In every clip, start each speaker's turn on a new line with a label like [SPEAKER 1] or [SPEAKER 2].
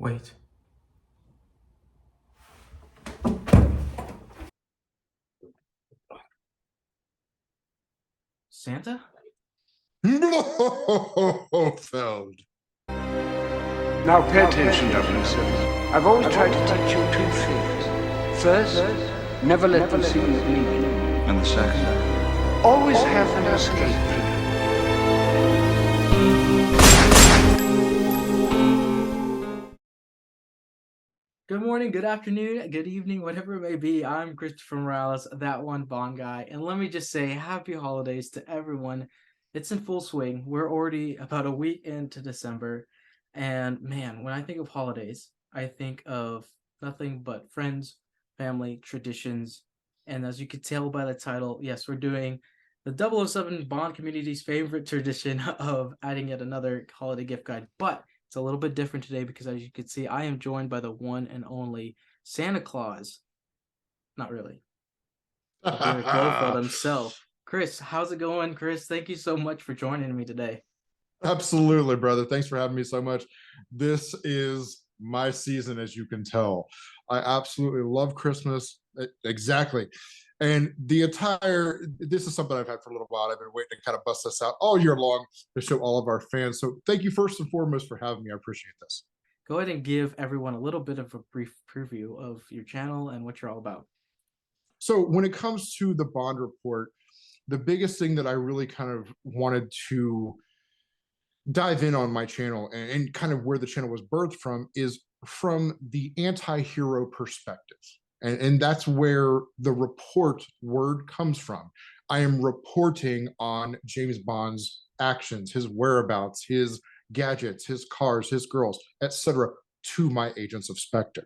[SPEAKER 1] Wait. Santa?
[SPEAKER 2] No, Feld.
[SPEAKER 3] Now pay attention, 007. I've always tried to teach you two things. First, never let them see you bleed.
[SPEAKER 4] And the second?
[SPEAKER 3] Always have an escape plan.
[SPEAKER 1] Good morning, good afternoon, good evening, whatever it may be. I'm Christopher Morales, that one Bond guy. And let me just say happy holidays to everyone. It's in full swing. We're already about a week into December. And man, when I think of holidays, I think of nothing but friends, family, traditions. And as you could tell by the title, yes, we're doing the 007 Bond community's favorite tradition of adding yet another holiday gift guide. But it's a little bit different today because, as you can see, I am joined by the one and only Santa Claus. Not really. David Blofeld himself. Chris, how's it going, Chris? Thank you so much for joining me today.
[SPEAKER 2] Absolutely, brother. Thanks for having me so much. This is my season, as you can tell. I absolutely love Christmas. Exactly. And this is something I've had for a little while. I've been waiting to kind of bust this out all year long to show all of our fans. So thank you first and foremost for having me. I appreciate this.
[SPEAKER 1] Go ahead and give everyone a little bit of a brief preview of your channel and what you're all about.
[SPEAKER 2] So when it comes to the Bond report, the biggest thing that I really kind of wanted to dive in on my channel and kind of where the channel was birthed from is from the anti-hero perspective. And that's where the report word comes from. I am reporting on James Bond's actions, his whereabouts, his gadgets, his cars, his girls, etc., to my agents of Spectre.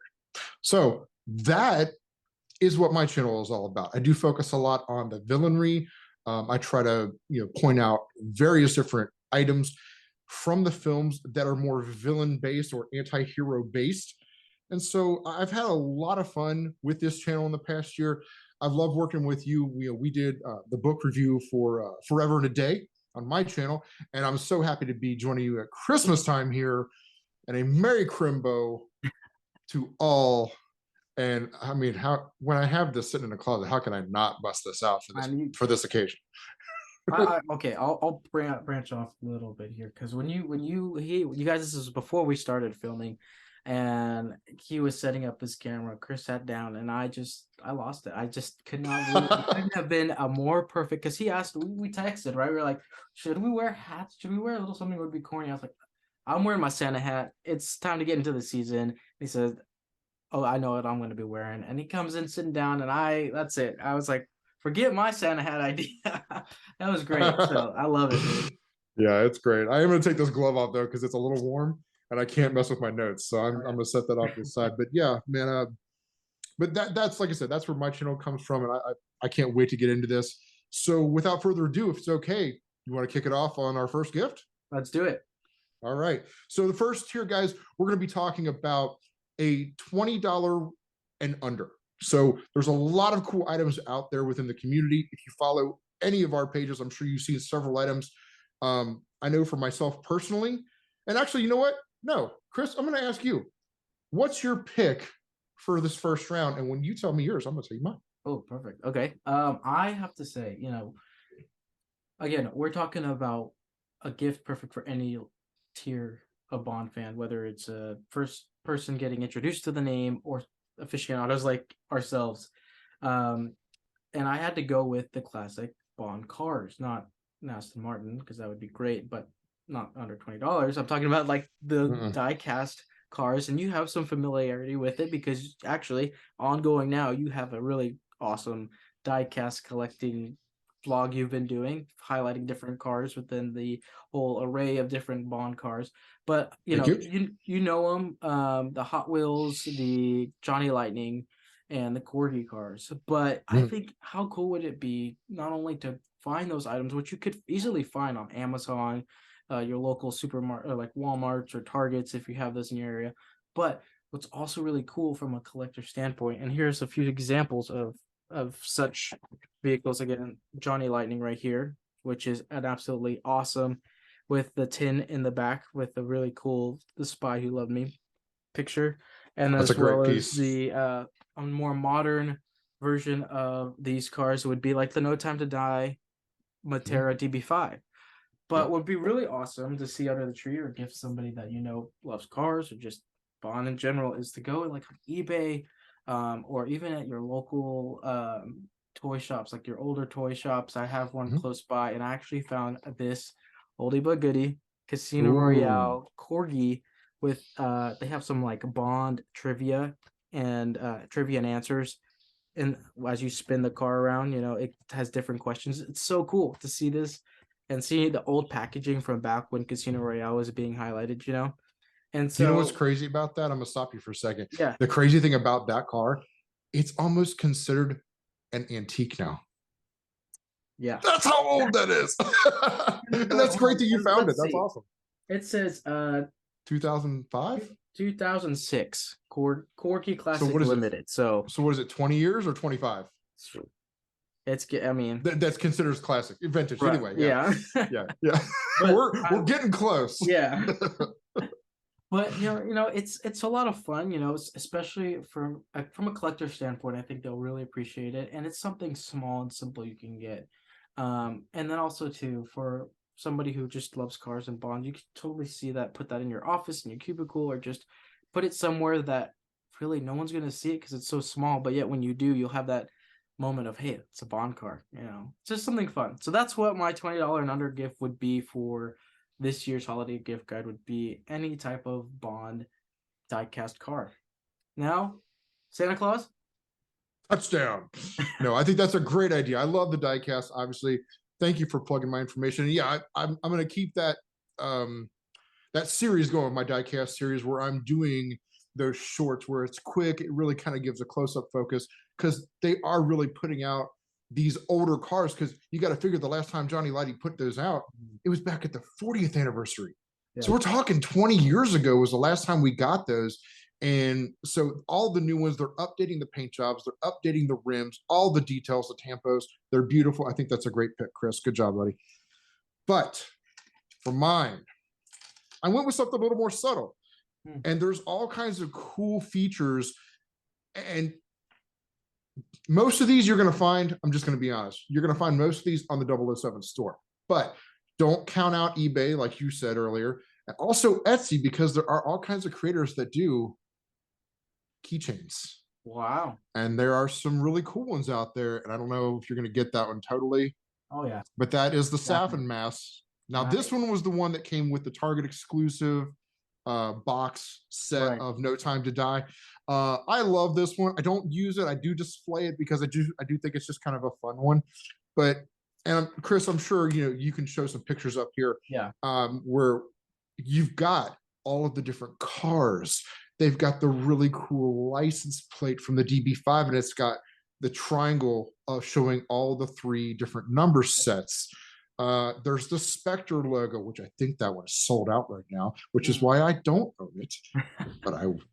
[SPEAKER 2] So that is what my channel is all about. I do focus a lot on the villainry. I try to point out various different items from the films that are more villain-based or anti-hero-based. And so I've had a lot of fun with this channel in the past year. I've loved working with you. We did the book review for Forever and a Day on my channel, and I'm so happy to be joining you at Christmas time here. And a Merry Crimbo to all. And I mean, when I have this sitting in the closet, how can I not bust this out for this occasion?
[SPEAKER 1] Okay, I'll branch off a little bit here because when you guys, this is before we started filming, and he was setting up his camera. Chris sat down, and I lost it. I just could not. It couldn't have been a more perfect. Because he asked, we texted, right? We were like, should we wear hats? Should we wear a little something that would be corny? I was like, I'm wearing my Santa hat. It's time to get into the season. He says, "Oh, I know what I'm going to be wearing." And he comes in sitting down, and that's it. I was like, forget my Santa hat idea. That was great. So I love it, dude.
[SPEAKER 2] Yeah, it's great. I am going to take this glove off though because it's a little warm and I can't mess with my notes. So I'm going to set that off to the side. But yeah, man. But that's like I said, that's where my channel comes from, and I can't wait to get into this. So without further ado, if it's okay, you want to kick it off on our first gift?
[SPEAKER 1] Let's do it.
[SPEAKER 2] All right. So the first here, guys, we're going to be talking about a $20 and under. So there's a lot of cool items out there within the community. If you follow any of our pages, I'm sure you've seen several items. I know for myself personally, and actually, you know what? No, Chris, I'm going to ask you, what's your pick for this first round? And when you tell me yours, I'm going to tell you mine.
[SPEAKER 1] Oh, perfect. Okay. I have to say, again, we're talking about a gift perfect for any tier of Bond fan, whether it's a first person getting introduced to the name or aficionados like ourselves. And I had to go with the classic Bond cars, not Aston Martin, because that would be great, but not under $20. I'm talking about like the die-cast cars, and you have some familiarity with it because actually ongoing now you have a really awesome die-cast collecting vlog you've been doing, highlighting different cars within the whole array of different Bond cars. But you know them, the Hot Wheels, the Johnny Lightning, and the Corgi cars. But I think how cool would it be not only to find those items, which you could easily find on Amazon, your local supermarket, or like Walmarts or Targets if you have those in your area. But what's also really cool from a collector standpoint, and here's a few examples of such vehicles. Again, Johnny Lightning right here, which is an absolutely awesome, with the tin in the back with a really cool "The Spy Who Loved Me" picture, and
[SPEAKER 2] That's
[SPEAKER 1] as
[SPEAKER 2] a great
[SPEAKER 1] well
[SPEAKER 2] piece.
[SPEAKER 1] as the a more modern version of these cars would be like the No Time to Die Matera DB5. But would be really awesome to see under the tree or gift somebody that loves cars or just Bond in general is to go like on eBay, or even at your local toy shops, like your older toy shops. I have one close by, and I actually found this oldie but goodie Casino Royale Corgi with they have some like Bond trivia and answers. And as you spin the car around, it has different questions. It's so cool to see this and see the old packaging from back when Casino Royale was being highlighted. And so,
[SPEAKER 2] you know what's crazy about that? I'm gonna stop you for a second.
[SPEAKER 1] Yeah.
[SPEAKER 2] The crazy thing about that car, it's almost considered an antique now.
[SPEAKER 1] Yeah.
[SPEAKER 2] That's how old that is. And that's great that you found it. That's awesome.
[SPEAKER 1] It says
[SPEAKER 2] 2005?
[SPEAKER 1] 2006. Corgi Classic
[SPEAKER 2] So what is
[SPEAKER 1] Limited. So
[SPEAKER 2] what is it, 20 years or 25?
[SPEAKER 1] I mean,
[SPEAKER 2] that's considered classic vintage, right. Anyway.
[SPEAKER 1] Yeah.
[SPEAKER 2] Yeah.
[SPEAKER 1] But
[SPEAKER 2] we're getting close.
[SPEAKER 1] Yeah. But it's a lot of fun, especially from a collector standpoint. I think they'll really appreciate it, and it's something small and simple you can get. And then also too, for somebody who just loves cars and Bond, you can totally see that, put that in your office, in your cubicle, or just put it somewhere that really no one's going to see it because it's so small. But yet when you do, you'll have that moment of, hey, it's a Bond car. It's just something fun. So that's what my $20 and under gift would be for this year's holiday gift guide. Would be any type of Bond diecast car. Now, Santa Claus?
[SPEAKER 2] Touchdown. No, I think that's a great idea. I love the diecast, obviously. Thank you for plugging my information. And yeah, I'm going to keep that that series going, my diecast series, where I'm doing those shorts where it's quick. It really kind of gives a close-up focus because they are really putting out these older cars, because you got to figure the last time Johnny Lightning put those out, it was back at the 40th anniversary. Yeah. So we're talking 20 years ago was the last time we got those. And so all the new ones, they're updating the paint jobs, they're updating the rims, all the details, the tampos, they're beautiful. I think that's a great pick, Chris. Good job, buddy. But for mine, I went with something a little more subtle. And there's all kinds of cool features. And most of these you're going to find, I'm just going to be honest, you're going to find most of these on the 007 store. But don't count out eBay, like you said earlier. And also Etsy, because there are all kinds of creators that do keychains.
[SPEAKER 1] Wow.
[SPEAKER 2] And there are some really cool ones out there. And I don't know if you're going to get that one totally.
[SPEAKER 1] Oh, yeah.
[SPEAKER 2] But that is the Safin mask Now,
[SPEAKER 1] Nice.
[SPEAKER 2] this one was the one that came with the Target exclusive box set
[SPEAKER 1] Right.
[SPEAKER 2] of No Time to Die. I love this one. I don't use it. I do display it because I do think it's just kind of a fun one. But and Chris, I'm sure you can show some pictures up here.
[SPEAKER 1] Yeah.
[SPEAKER 2] Where you've got all of the different cars. They've got the really cool license plate from the DB5, and it's got the triangle showing all the 3 different number sets. There's the Spectre logo, which I think that one is sold out right now, which is why I don't own it.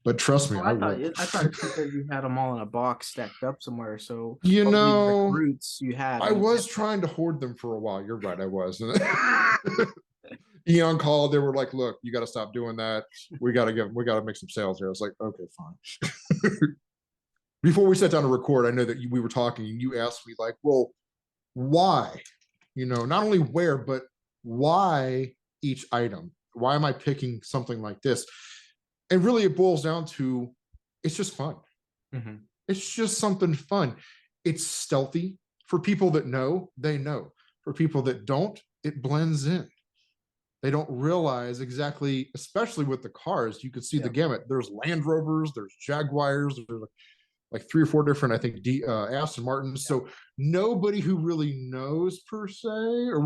[SPEAKER 2] But trust me,
[SPEAKER 1] Oh,
[SPEAKER 2] I
[SPEAKER 1] I thought
[SPEAKER 2] will.
[SPEAKER 1] because you had them all in a box stacked up somewhere. So
[SPEAKER 2] You
[SPEAKER 1] all these
[SPEAKER 2] know,
[SPEAKER 1] recruits you had.
[SPEAKER 2] I was trying to hoard them for a while. You're right, I was. Eon called. They were like, "Look, you got to stop doing that. We got to make some sales here." I was like, "Okay, fine." Before we sat down to record, I know that we were talking, and you asked me like, "Well, why? Not only where, but why each item? Why am I picking something like this?" And really, it boils down to it's just fun.
[SPEAKER 1] Mm-hmm.
[SPEAKER 2] It's just something fun. It's stealthy. For people that know, they know. For people that don't, it blends in. They don't realize exactly, especially with the cars, you can see the gamut. There's Land Rovers, there's Jaguars, there's like 3 or 4 different, I think, Aston Martins. So nobody who really knows per se, or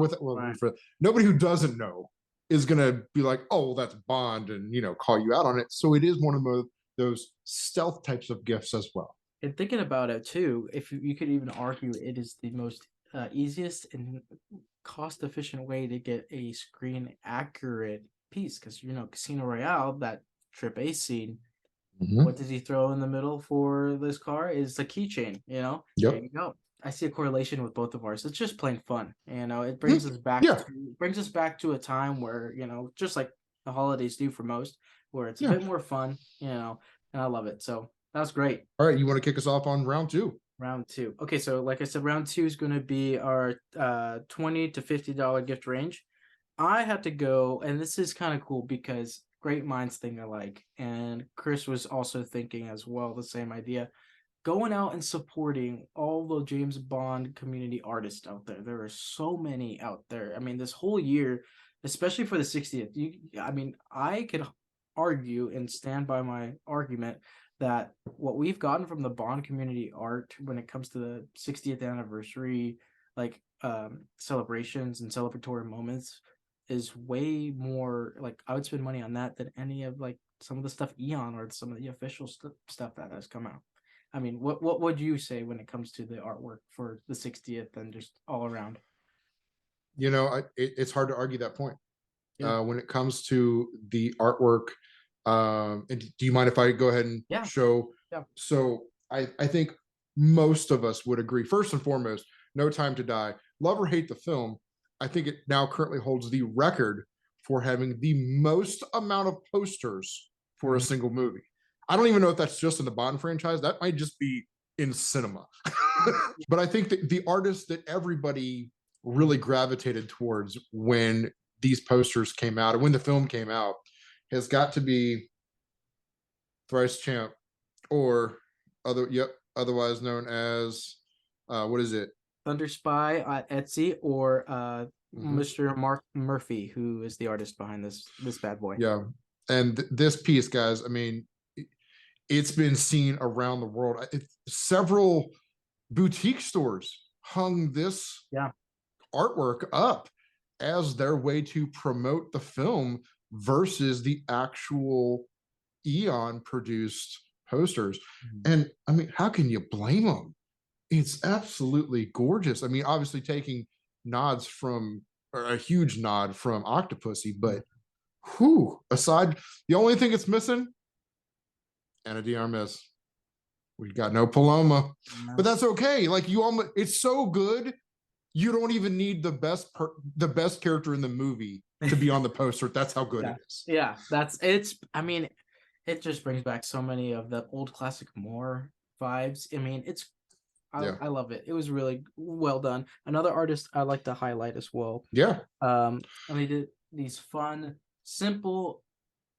[SPEAKER 2] nobody who doesn't know is going to be like, "Oh, well, that's Bond," and call you out on it. So it is one of those stealth types of gifts as well.
[SPEAKER 1] And thinking about it too, if you could even argue it is the most easiest and cost-efficient way to get a screen accurate piece, because Casino Royale, that Trip A scene, what does he throw in the middle for this car is a keychain.
[SPEAKER 2] Yep.
[SPEAKER 1] There you go. I see a correlation with both of ours. It's just plain fun. It brings us back to a time where just like the holidays do for most, where it's a bit more fun. And I love it. So that's great.
[SPEAKER 2] All right, you want to kick us off on round 2?
[SPEAKER 1] Round 2. Okay, so like I said, round 2 is going to be our $20 to $50 gift range. I had to go, and this is kind of cool because great minds think alike, and Chris was also thinking as well the same idea. Going out and supporting all the James Bond community artists out there. There are so many out there. I mean, this whole year, especially for the 60th, I could argue and stand by my argument that what we've gotten from the Bond community art when it comes to the 60th anniversary, like celebrations and celebratory moments, is way more. Like, I would spend money on that than any of like some of the stuff Eon or some of the official stuff that has come out. I mean, what would you say when it comes to the artwork for the 60th and just all around?
[SPEAKER 2] It's hard to argue that point. When it comes to the artwork. And do you mind if I go ahead and show?
[SPEAKER 1] Yeah.
[SPEAKER 2] So I think most of us would agree. First and foremost, No Time to Die. Love or hate the film, I think it now currently holds the record for having the most amount of posters for a single movie. I don't even know if that's just in the Bond franchise. That might just be in cinema. But I think that the artist that everybody really gravitated towards when these posters came out and when the film came out has got to be Thrice Champ, or otherwise known as what is it?
[SPEAKER 1] Thunder Spy at Etsy, or Mr. Mark Murphy, who is the artist behind this bad boy.
[SPEAKER 2] Yeah, and this piece, guys, I mean, it's been seen around the world. Several boutique stores hung this artwork up as their way to promote the film versus the actual Eon produced posters. And I mean, how can you blame them? It's absolutely gorgeous. I mean, obviously taking nods from, or a huge nod from Octopussy, but aside, the only thing it's missing, Ana de Armas. We got no Paloma, but that's okay. Like, it's so good, you don't even need the best character in the movie to be on the poster. That's how good it is.
[SPEAKER 1] Yeah, I mean, it just brings back so many of the old classic Moore vibes. I mean, I love it. It was really well done. Another artist I like to highlight as well.
[SPEAKER 2] Yeah.
[SPEAKER 1] And they did these fun, simple,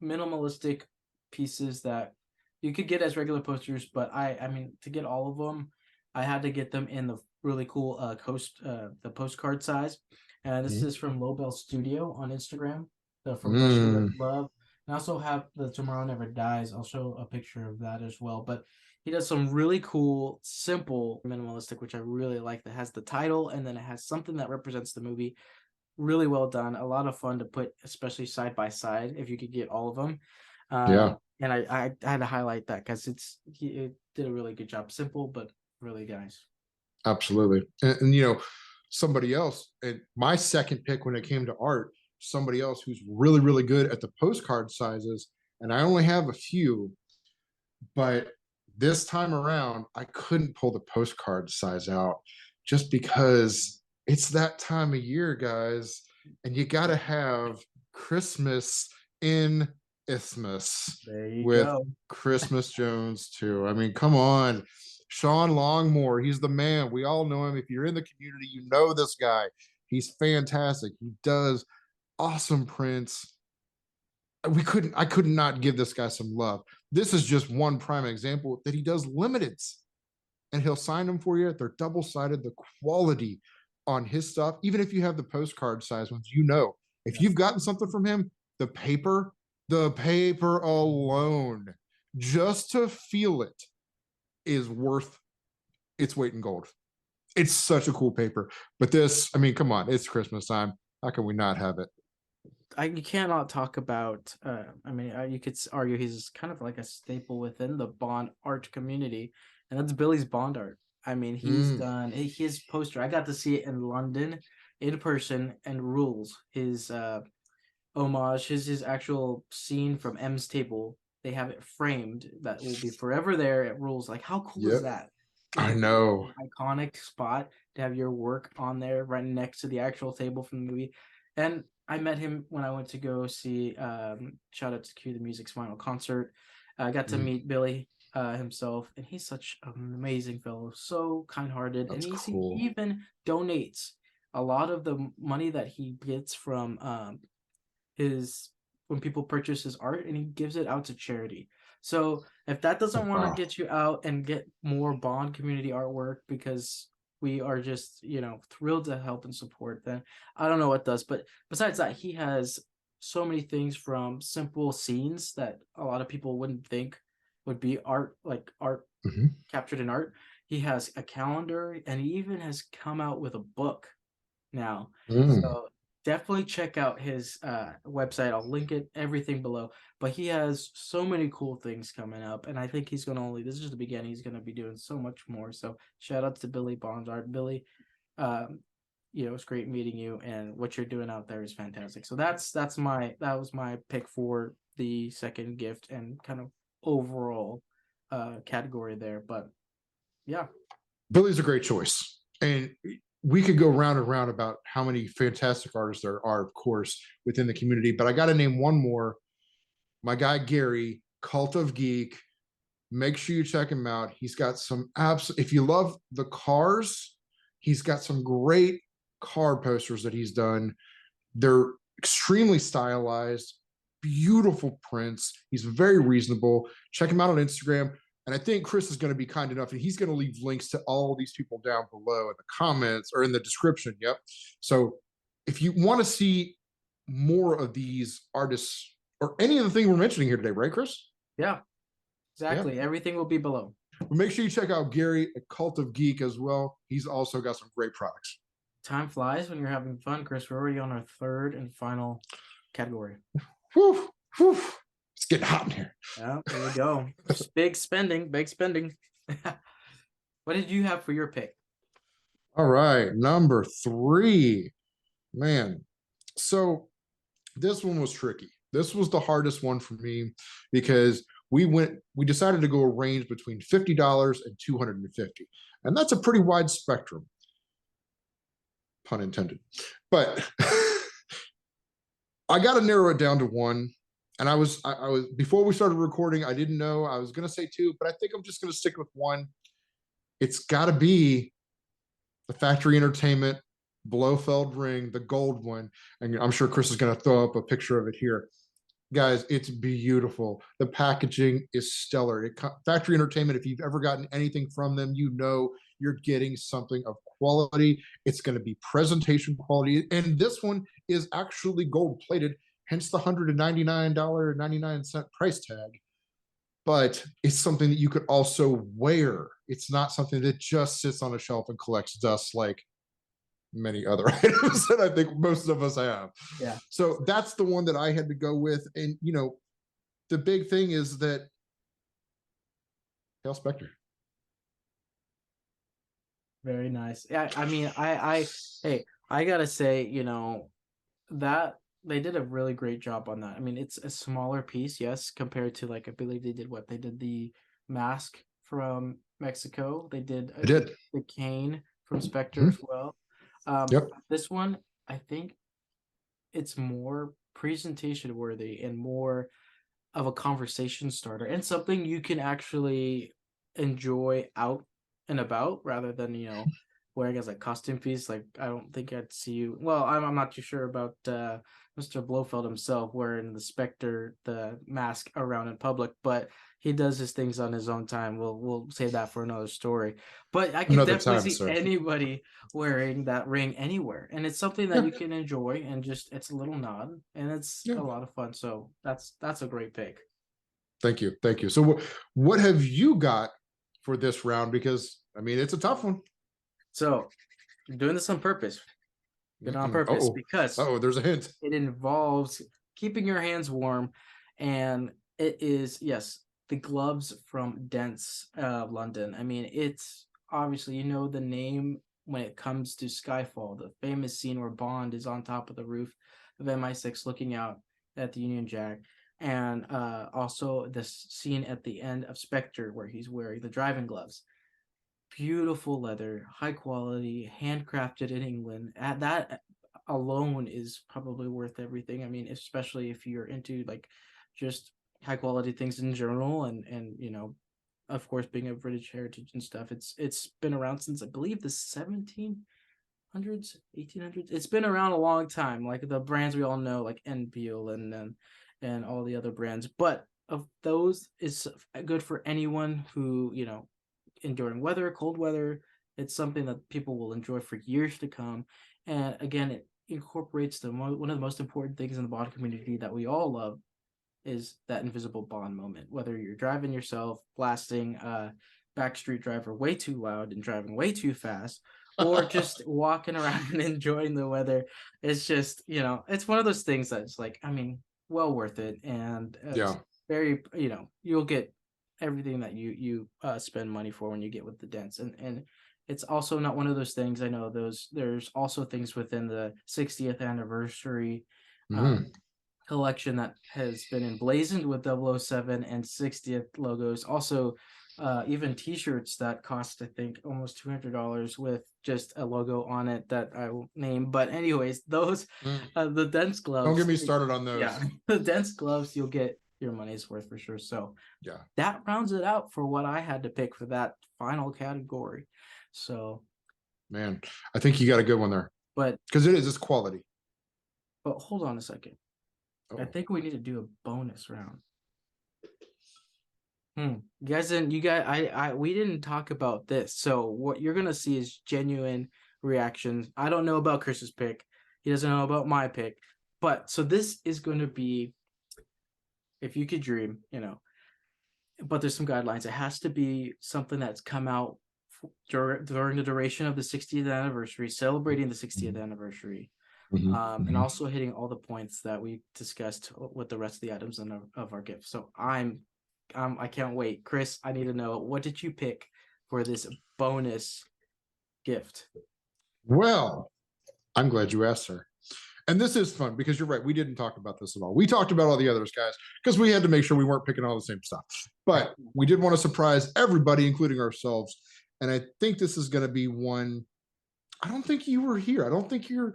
[SPEAKER 1] minimalistic pieces that you could get as regular posters, but I mean, to get all of them, I had to get them in the really cool the postcard size. And this
[SPEAKER 2] Mhm.
[SPEAKER 1] is from Lobel Studio on Instagram. The From Russia with
[SPEAKER 2] Mm,
[SPEAKER 1] Love. And I also have the Tomorrow Never Dies. I'll show a picture of that as well. But he does some really cool, simple, minimalistic, which I really like. That has the title and then it has something that represents the movie. Really well done. A lot of fun to put, especially side by side, if you could get all of them.
[SPEAKER 2] yeah,
[SPEAKER 1] And I had to highlight that because it did a really good job. Simple but really nice.
[SPEAKER 2] absolutely. And you know, somebody else, and my second pick when it came to art, somebody else who's really, really good at the postcard sizes. And I only have a few, but this time around, I couldn't pull the postcard size out just because it's that time of year, guys, and you got to have Christmas in Isthmus
[SPEAKER 1] There you
[SPEAKER 2] with
[SPEAKER 1] go.
[SPEAKER 2] Christmas Jones too. I mean, come on. Sean Longmore, he's the man. We all know him. If you're in the community, you know this guy. He's fantastic. He does awesome prints. I could not give this guy some love. This is just one prime example that he does limiteds and he'll sign them for you. They're double sided. The quality on his stuff, even if you have the postcard size ones, you know, if
[SPEAKER 1] Yes.
[SPEAKER 2] you've gotten something from him, the paper alone, just to feel it, is worth its weight in gold. It's such a cool paper. But this, I mean, come on, it's Christmas time. How can we not have it?
[SPEAKER 1] You cannot talk about. I mean, you could argue he's kind of like a staple within the Bond art community, and that's Billy's Bond art. I mean, he's
[SPEAKER 2] Mm,
[SPEAKER 1] done his poster. I got to see it in London in person, and rules. His homage, his actual scene from M's Table. They have it framed that will be forever there. It rules. Like, how cool is
[SPEAKER 2] yep,
[SPEAKER 1] that? It's
[SPEAKER 2] I
[SPEAKER 1] an
[SPEAKER 2] know.
[SPEAKER 1] iconic spot to have your work on there right next to the actual table from the movie. And I met him when I went to go see shout out to Cue the Music's final concert. I got to
[SPEAKER 2] Mm,
[SPEAKER 1] meet Billy himself, and he's such an amazing fellow, so kind-hearted, and
[SPEAKER 2] that's
[SPEAKER 1] he
[SPEAKER 2] cool.
[SPEAKER 1] even donates a lot of the money that he gets from his when people purchase his art, and he gives it out to charity. So if that
[SPEAKER 2] Oh,
[SPEAKER 1] doesn't want to
[SPEAKER 2] wow.
[SPEAKER 1] get you out and get more Bond community artwork, because we are just thrilled to help and support, then I don't know what does. But besides that, he has so many things, from simple scenes that a lot of people wouldn't think would be art, like art
[SPEAKER 2] Mhm.
[SPEAKER 1] captured in art. He has a calendar, and he even has come out with a book now.
[SPEAKER 2] Mm.
[SPEAKER 1] So definitely check out his website. I'll link it, everything below. But he has so many cool things coming up, and I think he's gonna only this is just the beginning. He's gonna be doing so much more. So shout out to Billy Bonzart. Billy, um, it's great meeting you, and what you're doing out there is fantastic. So that was my pick for the second gift and kind of overall category there. But yeah,
[SPEAKER 2] Billy's a great choice. And we could go round and round about how many fantastic artists there are, of course, within the community. But I got to name one more. My guy, Gary, Cult of Geek. Make sure you check him out. He's got some apps. If you love the cars, he's got some great car posters that he's done. They're extremely stylized, beautiful prints. He's very reasonable. Check him out on Instagram. And I think Chris is going to be kind enough, and he's going to leave links to all these people down below in the comments or in the description. Yep. So if you want to see more of these artists or any of the thing we're mentioning here today, right, Chris?
[SPEAKER 1] yeah,
[SPEAKER 2] Yeah.
[SPEAKER 1] exactly. Everything will be below.
[SPEAKER 2] But make sure you check out Gary at Cult of Geek as well. He's also got some great products.
[SPEAKER 1] Time flies when you're having fun, Chris. We're already on our third and final category.
[SPEAKER 2] Whew, whew. It's getting hot in here.
[SPEAKER 1] Yeah, there we go. Big spending, big spending. What did you have for your pick?
[SPEAKER 2] All right, number 3. Man, so this one was tricky. This was the hardest one for me because we decided to go a range between $50 and $250. And that's a pretty wide spectrum, pun intended. But I got to narrow it down to one. And I was before we started recording, I didn't know I was going to say 2, but I think I'm just going to stick with one. It's got to be the Factory Entertainment Blofeld ring, the gold one. And I'm sure Chris is going to throw up a picture of it here. Guys, it's beautiful. The packaging is stellar. Factory Entertainment, if you've ever gotten anything from them, you know you're getting something of quality. It's going to be presentation quality. And this one is actually gold plated, hence the $199.99 price tag. But it's something that you could also wear. It's not something that just sits on a shelf and collects dust like many other items that I think most of us have.
[SPEAKER 1] Yeah.
[SPEAKER 2] So that's the one that I had to go with. And, you know, the big thing is that Hail Spectre.
[SPEAKER 1] Very nice. Yeah, I mean, hey, I gotta say, you know, that they did a really great job on that. I mean, it's a smaller piece, yes, compared to like I believe they did the mask from Mexico. They did
[SPEAKER 2] I did.
[SPEAKER 1] the cane from Spectre
[SPEAKER 2] Mhm.
[SPEAKER 1] as well.
[SPEAKER 2] Yep.
[SPEAKER 1] This one, I think it's more presentation worthy and more of a conversation starter and something you can actually enjoy out and about rather than, you know, wearing as like costume piece. Like I don't think I'd see you. Well, I'm not too sure about Mr. Blofeld himself wearing the Spectre, the mask around in public, but he does his things on his own time. We'll save that for another story. But I can
[SPEAKER 2] Another
[SPEAKER 1] definitely
[SPEAKER 2] time,
[SPEAKER 1] see
[SPEAKER 2] sir.
[SPEAKER 1] anybody wearing that ring anywhere, and it's something that
[SPEAKER 2] Yeah.
[SPEAKER 1] you can enjoy and just it's a little nod, and it's
[SPEAKER 2] Yeah.
[SPEAKER 1] a lot of fun. So that's a great pick.
[SPEAKER 2] Thank you. Thank you. So what have you got for this round? Because I mean, it's a tough one.
[SPEAKER 1] So I'm doing this on purpose. Did it on purpose because
[SPEAKER 2] Oh, there's a hint.
[SPEAKER 1] it involves keeping your hands warm, and it is, yes, the gloves from Dents, London. I mean, it's obviously, you know, the name when it comes to Skyfall, the famous scene where Bond is on top of the roof of MI6 looking out at the Union Jack, and also this scene at the end of Spectre where he's wearing the driving gloves. Beautiful leather, high quality, handcrafted in England. That alone is probably worth everything. I mean, especially if you're into like just high quality things in general, and you know, of course, being a British heritage and stuff. It's been around since I believe the 1700s, 1800s. It's been around a long time. Like the brands we all know, like Enfield and all the other brands. But of those, is good for anyone who, you know, enduring weather, cold weather. It's something that people will enjoy for years to come. And again, it incorporates one of the most important things in the Bond community that we all love is that invisible Bond moment. Whether you're driving yourself, blasting Backstreet Driver way too loud and driving way too fast, or just walking around and enjoying the weather. It's just, you know, it's one of those things that's like, I mean, well worth it. And it's
[SPEAKER 2] Yeah.
[SPEAKER 1] very, you know, you'll get everything that you spend money for when you get with the Dents. And it's also not one of those things. I know there's also things within the 60th anniversary
[SPEAKER 2] Mhm.
[SPEAKER 1] collection that has been emblazoned with 007 and 60th logos. Also, even T-shirts that cost, I think, almost $200 with just a logo on it that I will name. But anyways, those the Dents gloves.
[SPEAKER 2] Don't get me started on those.
[SPEAKER 1] Yeah, the Dents gloves, you'll get your money's worth for sure. So
[SPEAKER 2] Yeah.
[SPEAKER 1] that rounds it out for what I had to pick for that final category. So,
[SPEAKER 2] Man, I think you got a good one there.
[SPEAKER 1] but
[SPEAKER 2] Because it's quality.
[SPEAKER 1] hold on a second. I
[SPEAKER 2] Oh.
[SPEAKER 1] think we need to do a bonus round. You guys didn't. You guys, we didn't talk about this. So what you're gonna see is genuine reactions. I don't know about Chris's pick. He doesn't know about my pick. But so this is going to be, if you could dream, you know. But there's some guidelines. It has to be something that's come out during the duration of the 60th anniversary, celebrating the 60th anniversary. And also hitting all the points that we discussed with the rest of the items of our gift. So I can't wait. Chris, I need to know, what did you pick for this bonus gift?
[SPEAKER 2] Well, I'm glad you asked, sir. And this is fun because you're right. We didn't talk about this at all. We talked about all the others, guys, because we had to make sure we weren't picking all the same stuff. But we did want to surprise everybody, including ourselves. And I think this is going to be one. I don't think you were here. I don't think you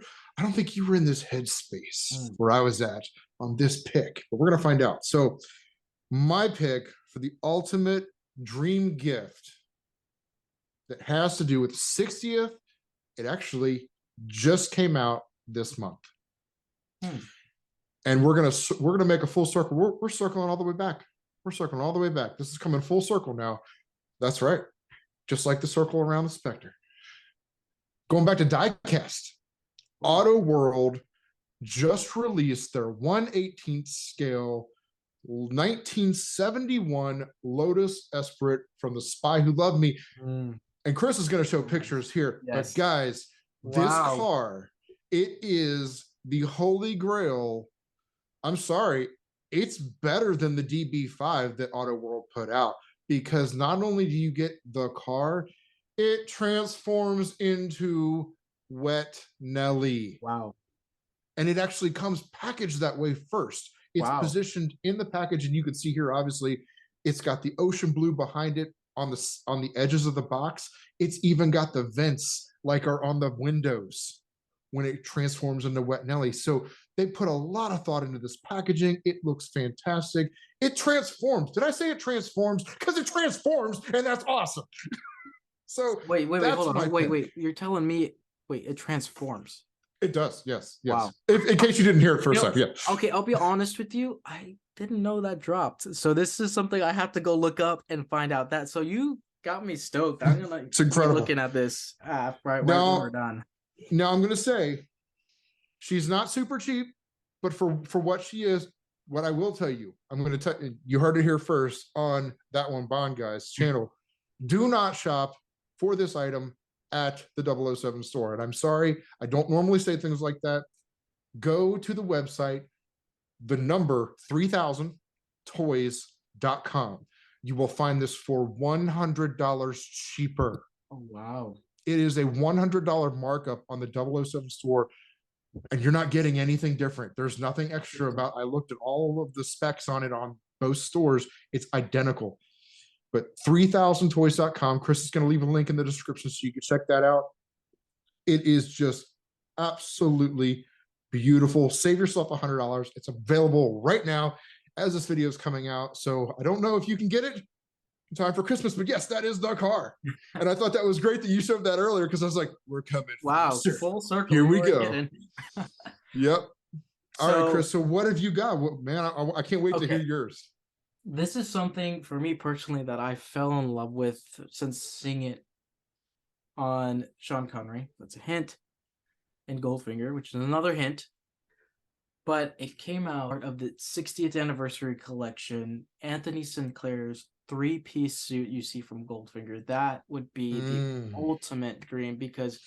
[SPEAKER 2] were in this headspace where I was at on this pick, but we're going to find out. So my pick for the ultimate dream gift that has to do with 60th, it actually just came out this month. And we're gonna make a full circle. We're circling all the way back. We're circling all the way back. This is coming full circle now. That's right. just like the circle around the Spectre. Going back to diecast, Auto World just released their 1/18th scale 1971 Lotus Esprit from The Spy Who Loved Me. And Chris is going to show pictures here.
[SPEAKER 1] Yes.
[SPEAKER 2] But guys, this car, it is the holy grail. I'm sorry, it's better than the DB5 that Auto World put out, because not only do you get the car, it transforms into Wet Nelly.
[SPEAKER 1] Wow.
[SPEAKER 2] And it actually comes packaged that way first. It's positioned in the package, and you can see here, obviously, it's got the ocean blue behind it on the edges of the box. It's even got the vents like are on the windows when it transforms into Wet Nelly. So they put a lot of thought into this packaging. It looks fantastic. It transforms. Did I say it transforms? Because it transforms, and that's awesome. So
[SPEAKER 1] wait, hold on. Wait. You're telling me, it transforms.
[SPEAKER 2] It does, yes. Wow. In case you didn't hear it first time, yeah.
[SPEAKER 1] Okay, I'll be honest with you. I didn't know that dropped. So this is something I have to go look up and find out that. So you got me stoked. I'm gonna
[SPEAKER 2] it's incredible.
[SPEAKER 1] Looking at this right when we're done.
[SPEAKER 2] Now I'm gonna say she's not super cheap, but for what she is, what I will tell you, I'm gonna tell you heard it here first on That One Bond Guy's channel. Do not shop for this item at the 007 store. And I'm sorry, I don't normally say things like that. Go to the website, the number 3000toys.com. You will find this for $100 cheaper.
[SPEAKER 1] Oh, wow.
[SPEAKER 2] It is a $100 markup on the 007 store, and you're not getting anything different. There's nothing extra about. I looked at all of the specs on it on both stores. It's identical. But 3000toys.com, Chris is going to leave a link in the description so you can check that out. It is just absolutely beautiful. Save yourself $100. It's available right now as this video is coming out. So I don't know if you can get it in time for Christmas, but yes, that is the car. And I thought that was great that you showed that earlier, because I was like, we're coming.
[SPEAKER 1] Wow, full circle.
[SPEAKER 2] Here we go. Yep. All right, Chris. So what have you got? Man, I can't wait to hear yours.
[SPEAKER 1] This is something for me personally that I fell in love with since seeing it on Sean Connery. That's a hint. And Goldfinger, which is another hint. But it came out of the 60th anniversary collection, Anthony Sinclair's 3-piece suit you see from Goldfinger. That would be the ultimate dream, because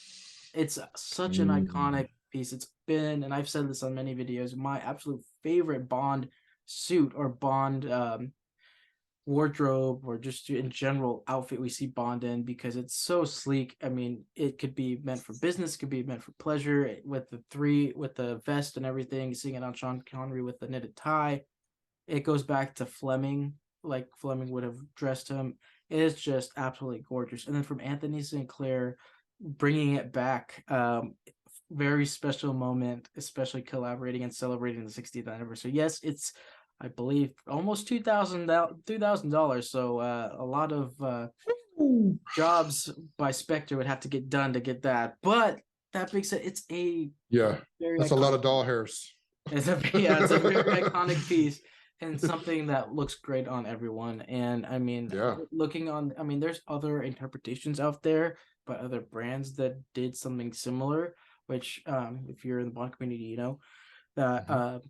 [SPEAKER 1] it's such an iconic piece. It's been, and I've said this on many videos, my absolute favorite Bond suit or Bond wardrobe, or just in general outfit we see Bond in, because it's so sleek. I mean, it could be meant for business, could be meant for pleasure, with the vest and everything, seeing it on Sean Connery with the knitted tie. It goes back to Fleming, like Fleming would have dressed him. It is just absolutely gorgeous. And then from Anthony Sinclair, bringing it back, very special moment, especially collaborating and celebrating the 60th anniversary. Yes, it's, I believe, almost $2,000. So a lot of jobs by Spectre would have to get done to get that. But that being said, it's a
[SPEAKER 2] that's a lot of doll hairs.
[SPEAKER 1] It's a very iconic piece, and something that looks great on everyone. And I mean, looking on, I mean, there's other interpretations out there by other brands that did something similar, which if you're in the Bond community, you know that.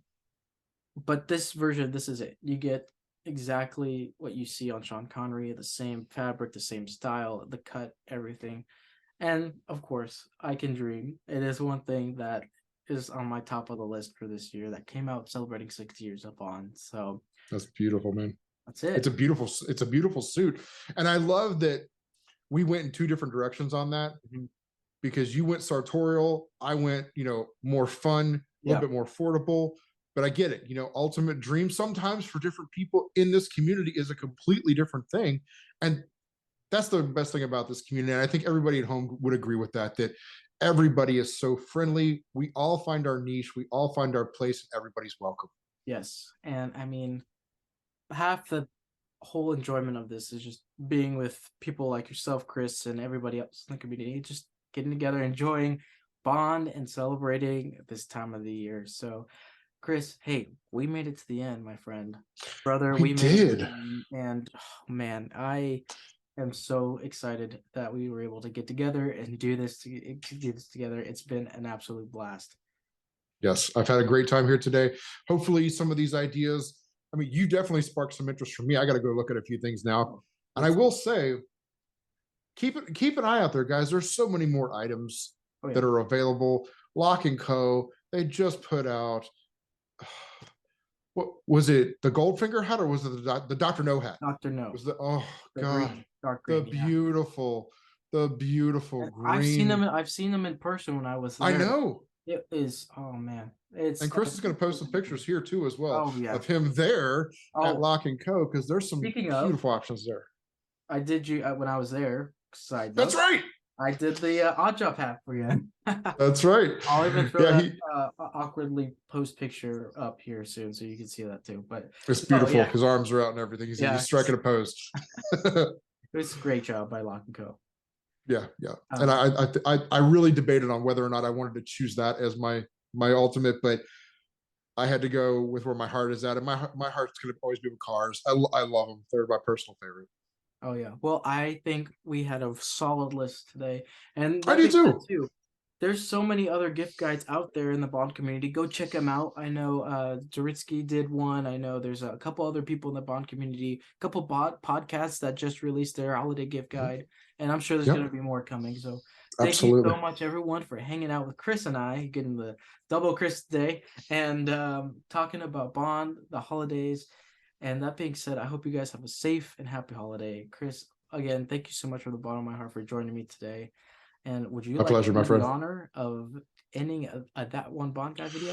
[SPEAKER 1] But this version, this is it. You get exactly what you see on Sean Connery: the same fabric, the same style, the cut, everything. And of course, I Can Dream. It is one thing that is on my top of the list for this year, that came out celebrating 60 years of Bond. So
[SPEAKER 2] that's beautiful, man.
[SPEAKER 1] That's it.
[SPEAKER 2] It's a beautiful suit. And I love that we went in two different directions on that, because you went sartorial, I went, more fun, a little bit more affordable. But I get it, ultimate dream sometimes for different people in this community is a completely different thing. And that's the best thing about this community. And I think everybody at home would agree with that everybody is so friendly. We all find our niche. We all find our place, and everybody's welcome.
[SPEAKER 1] Yes. And I mean, half the whole enjoyment of this is just being with people like yourself, Chris, and everybody else in the community, just getting together, enjoying Bond and celebrating this time of the year. So, Chris, hey, we made it to the end, my friend. Brother, we made it to the end, and oh, man, am so excited that we were able to get together and do this together. It's been an absolute blast.
[SPEAKER 2] Yes, I've had a great time here today. Hopefully, some of these ideas, I mean, you definitely sparked some interest from me. I got to go look at a few things now. And I will say, keep an eye out there, guys. There's so many more items that are available. Lock & Co. They just put out, what was it, the Goldfinger hat, or was it the Dr. No hat?
[SPEAKER 1] Dr. No.
[SPEAKER 2] Was the
[SPEAKER 1] God,
[SPEAKER 2] green,
[SPEAKER 1] dark
[SPEAKER 2] the
[SPEAKER 1] green,
[SPEAKER 2] beautiful green.
[SPEAKER 1] I've seen them in person when I was there.
[SPEAKER 2] I know.
[SPEAKER 1] It is, oh man.
[SPEAKER 2] And Chris is going to post some pictures here too as well of him there at Lock & Co. because there's some beautiful options there.
[SPEAKER 1] I did when I was there. Side note,
[SPEAKER 2] that's right.
[SPEAKER 1] I did the odd job hat for you.
[SPEAKER 2] That's right.
[SPEAKER 1] I'll even throw that awkwardly post picture up here soon so you can see that too. But
[SPEAKER 2] it's beautiful. His arms are out and everything. He's striking a pose.
[SPEAKER 1] It's a great job by Lock & Co.
[SPEAKER 2] Yeah. And I really debated on whether or not I wanted to choose that as my ultimate, but I had to go with where my heart is at, and my heart's going to always be with cars. I love them. They're my personal favorite.
[SPEAKER 1] Oh yeah. Well, I think we had a solid list today, and
[SPEAKER 2] I do too.
[SPEAKER 1] There's so many other gift guides out there in the Bond community. Go check them out. I know Zaritsky did one. I know there's a couple other people in the Bond community, a couple podcasts that just released their holiday gift guide, and I'm sure there's going to be more coming. So thank you so much, everyone, for hanging out with Chris and I, getting the double Chris today, and talking about Bond, the holidays. And that being said, I hope you guys have a safe and happy holiday. Chris, again, thank you so much from the bottom of my heart for joining me today. And would you like the honor of ending a That One Bond Guy video?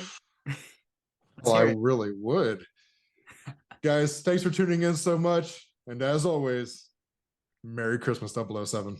[SPEAKER 2] Well, I really would. Guys, thanks for tuning in so much. And as always, Merry Christmas, 007.